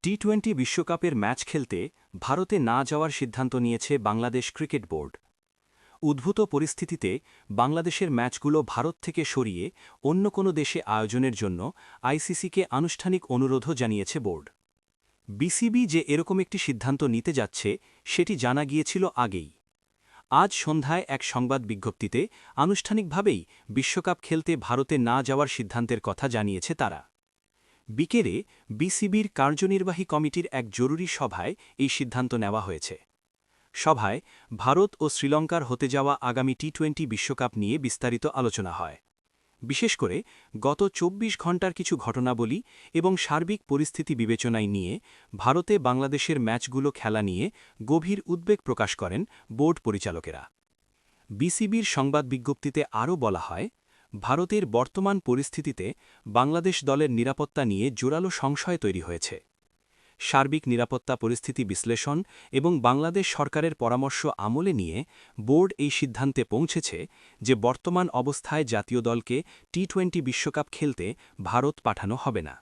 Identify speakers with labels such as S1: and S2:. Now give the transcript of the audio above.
S1: টি-20 বিশ্বকাপের ম্যাচ খেলতে ভারতে না যাওয়ার সিদ্ধান্ত নিয়েছে বাংলাদেশ ক্রিকেট বোর্ড। উদ্ভূত পরিস্থিতিতে বাংলাদেশের ম্যাচগুলো ভারত থেকে সরিয়ে অন্য কোনো দেশে আয়োজনের জন্য আইসিসিকে আনুষ্ঠানিক অনুরোধও জানিয়েছে বোর্ড। বিসিবি যে এরকম একটি সিদ্ধান্ত নিতে যাচ্ছে সেটি জানা গিয়েছিল আগেই। আজ সন্ধ্যায় এক সংবাদ বিজ্ঞপ্তিতে আনুষ্ঠানিকভাবেই বিশ্বকাপ খেলতে ভারতে না যাওয়ার সিদ্ধান্তের কথা জানিয়েছে তারা। বিকেলে বিসিবির কার্যনির্বাহী কমিটির এক জরুরি সভায় এই সিদ্ধান্ত নেওয়া হয়েছে। সভায় ভারত ও শ্রীলঙ্কার হতে যাওয়া আগামী টি-20 বিশ্বকাপ নিয়ে বিস্তারিত আলোচনা হয়। বিশেষ করে গত ২৪ ঘণ্টার কিছু ঘটনাবলী এবং সার্বিক পরিস্থিতি বিবেচনায় নিয়ে ভারতে বাংলাদেশের ম্যাচগুলো খেলা নিয়ে গভীর উদ্বেগ প্রকাশ করেন বোর্ড পরিচালকেরা। বিসিবির সংবাদ বিজ্ঞপ্তিতে আরও বলা হয়, ভারতের বর্তমান পরিস্থিতিতে বাংলাদেশ দলের নিরাপত্তা নিয়ে জোরালো সংশয় তৈরি হয়েছে। সার্বিক নিরাপত্তা পরিস্থিতি বিশ্লেষণ এবং বাংলাদেশ সরকারের পরামর্শ আমলে নিয়ে বোর্ড এই সিদ্ধান্তে পৌঁছেছে যে বর্তমান অবস্থায় জাতীয় দলকে টি-20 বিশ্বকাপ খেলতে ভারত পাঠানো হবে না।